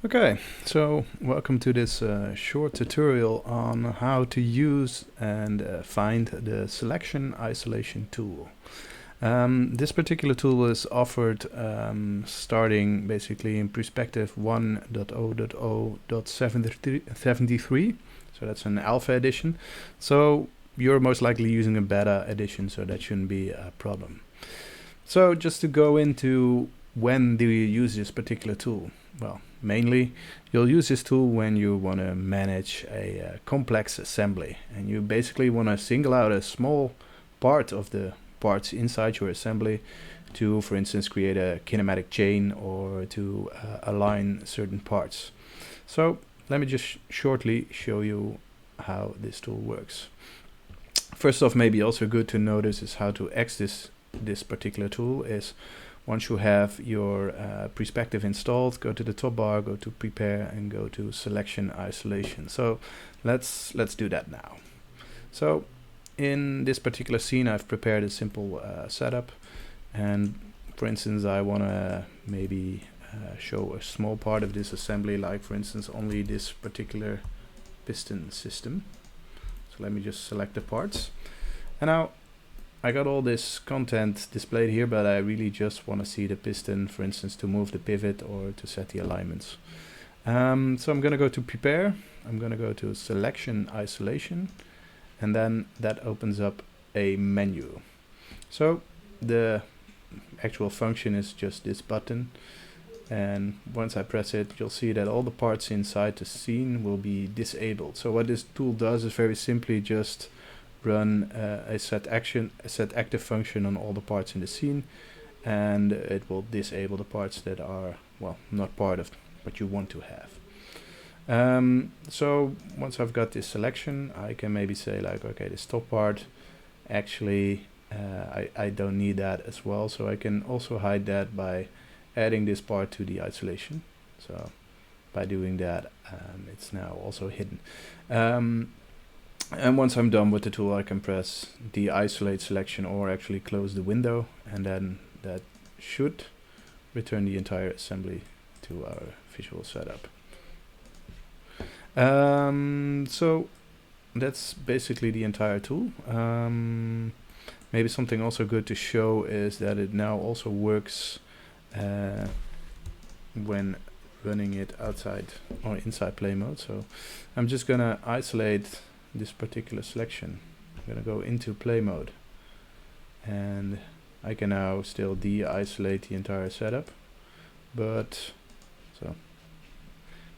Okay, so welcome to this short tutorial on how to use and find the selection isolation tool. This particular tool is offered starting basically in Prespective 1.0.0.73, so that's an alpha edition. So you're most likely using a beta edition, so that shouldn't be a problem. So just to go into when do you use this particular tool? Well, mainly you'll use this tool when you want to manage a complex assembly, and you basically want to single out a small part of the parts inside your assembly to, for instance, create a kinematic chain or to align certain parts. So let me just shortly show you how this tool works. First off, maybe also good to notice is how to access this particular tool is once you have your Prespective installed, go to the top bar, go to prepare and go to selection isolation. So let's do that now. So in this particular scene I've prepared a simple setup, and for instance I want to maybe show a small part of this assembly, like for instance only this particular piston system. So let me just select the parts, and now I got all this content displayed here, but I really just want to see the piston, for instance, to move the pivot or to set the alignments. So I'm going to go to prepare, I'm going to go to selection isolation, and then that opens up a menu. So the actual function is just this button, and once I press it, you'll see that all the parts inside the scene will be disabled. So what this tool does is very simply just run a set active function on all the parts in the scene, and it will disable the parts that are, well, not part of what you want to have. So once I've got this selection, I can maybe say like, okay, this top part, actually I don't need that as well, so I can also hide that by adding this part to the isolation. So by doing that, it's now also hidden. And once I'm done with the tool, I can press de-isolate selection or actually close the window, and then that should return the entire assembly to our visual setup. So that's basically the entire tool. Maybe something also good to show is that it now also works when running it outside or inside play mode. So I'm just gonna isolate this particular selection. I'm going to go into play mode, and I can now still de-isolate the entire setup, but so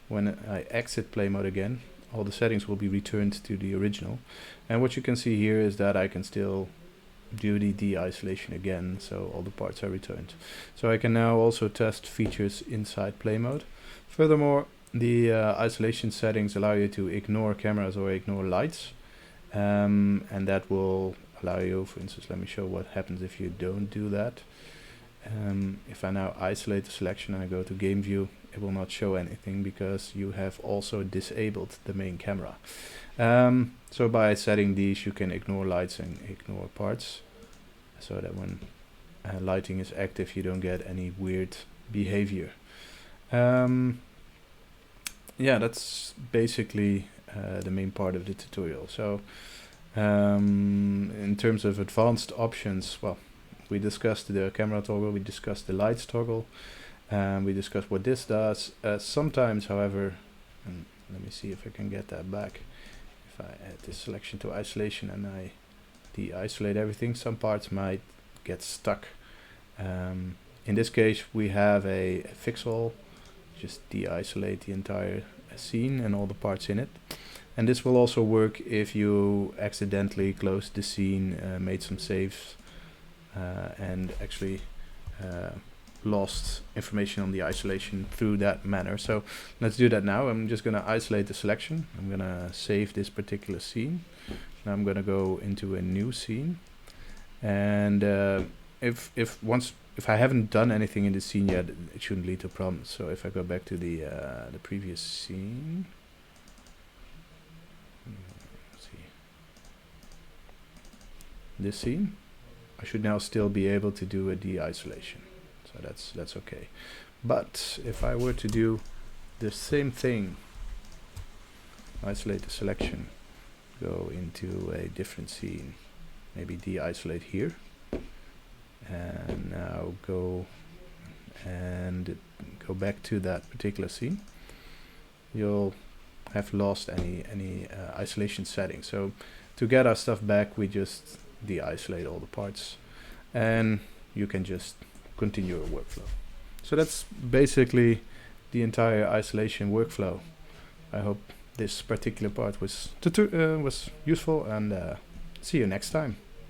when I exit play mode again, all the settings will be returned to the original, and what you can see here is that I can still do the de-isolation again, so all the parts are returned. So I can now also test features inside play mode. Furthermore, the isolation settings allow you to ignore cameras or ignore lights, and that will allow you, for instance, let me show what happens if you don't do that. If I now isolate the selection and I go to game view, it will not show anything because you have also disabled the main camera. So by setting these, you can ignore lights and ignore parts, so that when lighting is active you don't get any weird behavior. Yeah, that's basically the main part of the tutorial. So in terms of advanced options, well, we discussed the camera toggle, we discussed the lights toggle, we discussed what this does. Sometimes, however, and let me see if I can get that back, if I add this selection to isolation and I de-isolate everything, some parts might get stuck. In this case we have a fix all. Just de-isolate the entire scene and all the parts in it, and this will also work if you accidentally closed the scene, made some saves, and actually lost information on the isolation through that manner. So let's do that now. I'm just going to isolate the selection. I'm going to save this particular scene. Now I'm going to go into a new scene, and if I haven't done anything in this scene yet, it shouldn't lead to problems. So if I go back to the previous scene, let's see, this scene, I should now still be able to do a de-isolation. So that's okay. But if I were to do the same thing. Isolate the selection. Go into a different scene. Maybe de-isolate here. And now go back to that particular scene. You'll have lost any isolation settings. So to get our stuff back, we just de-isolate all the parts, and you can just continue your workflow. So that's basically the entire isolation workflow. I hope this particular part was useful, and see you next time.